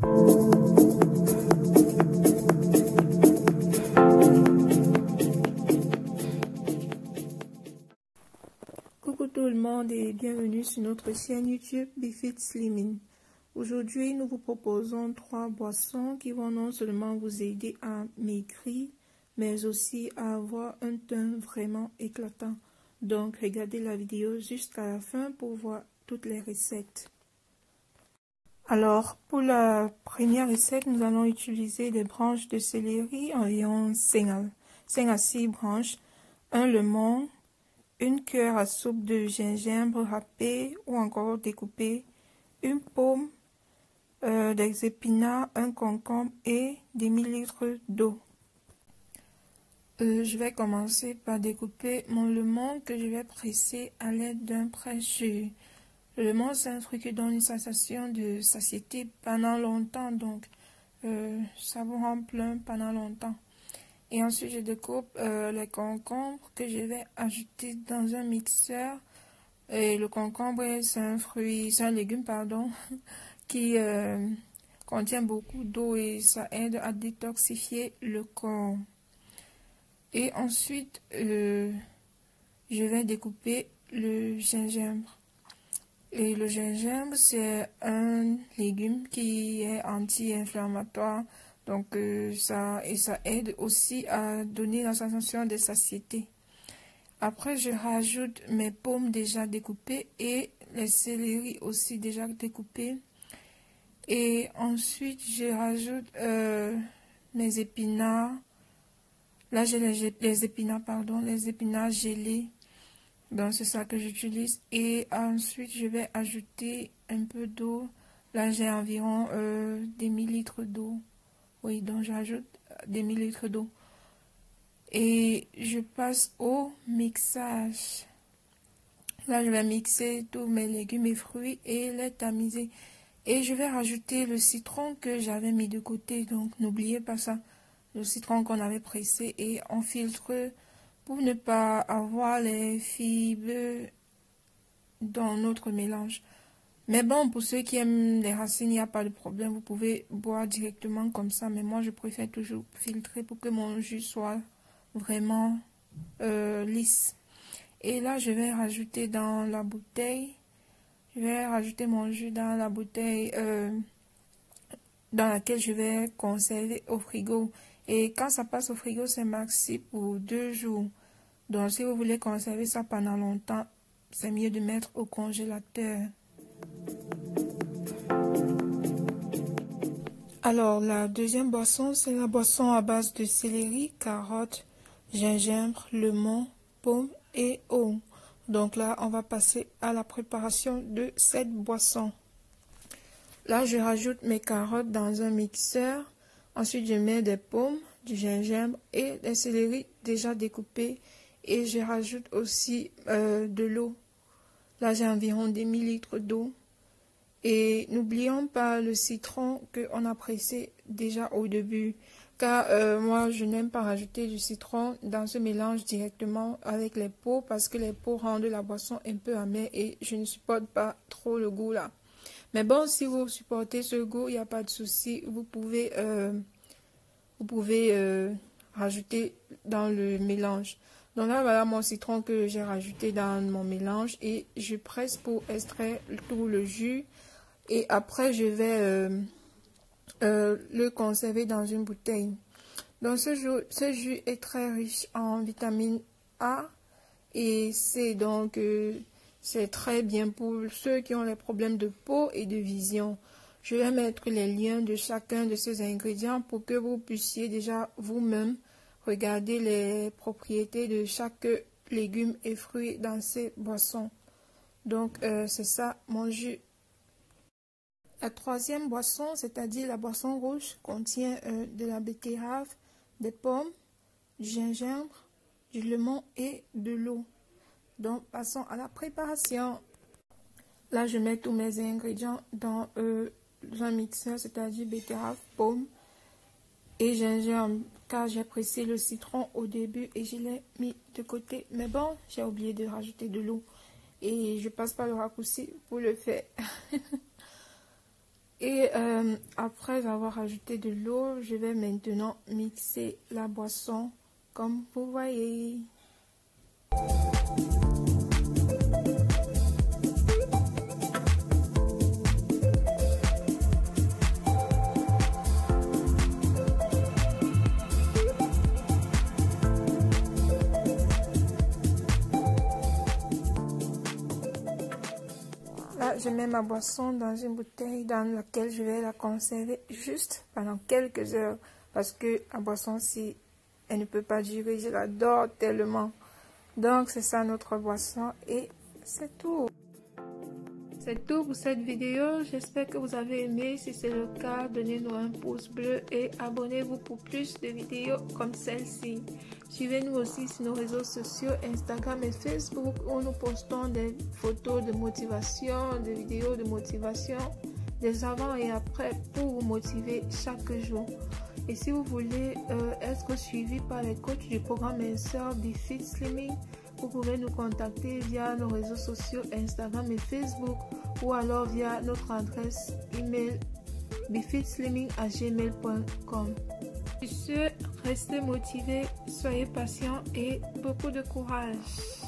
Coucou tout le monde et bienvenue sur notre chaîne YouTube Befit Slimming. Aujourd'hui, nous vous proposons 3 boissons qui vont non seulement vous aider à maigrir, mais aussi à avoir un teint vraiment éclatant. Donc, regardez la vidéo jusqu'à la fin pour voir toutes les recettes. Alors, pour la première recette, nous allons utiliser des branches de céleri, environ 5 à 6 branches, un lemon, une cuillère à soupe de gingembre râpé ou encore découpé, une pomme, des épinards, un concombre et des millilitres d'eau. Je vais commencer par découper mon lemon que je vais presser à l'aide d'un presse-jus. Le lemon, c'est un truc qui donne une sensation de satiété pendant longtemps, donc ça vous rend plein pendant longtemps. Et ensuite, je découpe les concombres que je vais ajouter dans un mixeur. Et le concombre, c'est un légume, pardon, qui contient beaucoup d'eau et ça aide à détoxifier le corps. Et ensuite, je vais découper le gingembre. Et le gingembre, c'est un légume qui est anti-inflammatoire. Donc, ça aide aussi à donner la sensation de satiété. Après, je rajoute mes pommes déjà découpées et les céleri aussi déjà découpés. Et ensuite, je rajoute mes épinards. Là, j'ai les épinards, pardon, les épinards gelés. Donc, c'est ça que j'utilise. Et ensuite, je vais ajouter un peu d'eau. Là, j'ai environ des millilitres d'eau. Oui, donc j'ajoute des millilitres d'eau. Et je passe au mixage. Là, je vais mixer tous mes légumes et fruits et les tamiser. Et je vais rajouter le citron que j'avais mis de côté. Donc, n'oubliez pas ça. Le citron qu'on avait pressé et on filtre pour ne pas avoir les fibres dans notre mélange. Mais bon, pour ceux qui aiment les racines, il n'y a pas de problème. Vous pouvez boire directement comme ça. Mais moi, je préfère toujours filtrer pour que mon jus soit vraiment lisse. Et là, je vais rajouter dans la bouteille. Je vais rajouter mon jus dans la bouteille dans laquelle je vais conserver au frigo. Et quand ça passe au frigo, c'est maxi pour 2 jours. Donc, si vous voulez conserver ça pendant longtemps, c'est mieux de mettre au congélateur. Alors, la deuxième boisson, c'est la boisson à base de céleri, carottes, gingembre, lemon, pomme et eau. Donc là, on va passer à la préparation de cette boisson. Là, je rajoute mes carottes dans un mixeur. Ensuite, je mets des pommes, du gingembre et des céleri déjà découpés. Et je rajoute aussi de l'eau. Là, j'ai environ des millilitres d'eau. Et n'oublions pas le citron qu'on a pressé déjà au début. Car moi, je n'aime pas rajouter du citron dans ce mélange directement avec les pots. Parce que les pots rendent la boisson un peu amère et je ne supporte pas trop le goût là. Mais bon, si vous supportez ce goût, il n'y a pas de souci. Vous pouvez rajouter dans le mélange. Donc là, voilà mon citron que j'ai rajouté dans mon mélange. Et je presse pour extraire tout le jus. Et après, je vais le conserver dans une bouteille. Donc, ce jus est très riche en vitamine A et C. Donc, c'est très bien pour ceux qui ont les problèmes de peau et de vision. Je vais mettre les liens de chacun de ces ingrédients pour que vous puissiez déjà vous-même regarder les propriétés de chaque légume et fruit dans ces boissons. Donc, c'est ça mon jus. La troisième boisson, c'est-à-dire la boisson rouge, contient de la betterave, des pommes, du gingembre, du lemon et de l'eau. Donc, passons à la préparation. Là, je mets tous mes ingrédients dans un mixeur, c'est-à-dire betterave, pommes et gingembre, car j'ai pressé le citron au début et je l'ai mis de côté. Mais bon, j'ai oublié de rajouter de l'eau et je passe par le raccourci pour le faire. Et après avoir ajouté de l'eau, je vais maintenant mixer la boisson comme vous voyez. Là, je mets ma boisson dans une bouteille dans laquelle je vais la conserver juste pendant quelques heures. Parce que la boisson, si elle ne peut pas durer, je l'adore tellement. Donc, c'est ça notre boisson et c'est tout. C'est tout pour cette vidéo. J'espère que vous avez aimé. Si c'est le cas, donnez-nous un pouce bleu et abonnez-vous pour plus de vidéos comme celle-ci. Suivez-nous aussi sur nos réseaux sociaux, Instagram et Facebook, où nous postons des photos de motivation, des vidéos de motivation, des avant et après pour vous motiver chaque jour. Et si vous voulez être suivi par les coachs du programme Insert BeFit Slimming, vous pouvez nous contacter via nos réseaux sociaux Instagram et Facebook ou alors via notre adresse email befitslimming@gmail.com. Sur ce, restez motivés, soyez patients et beaucoup de courage.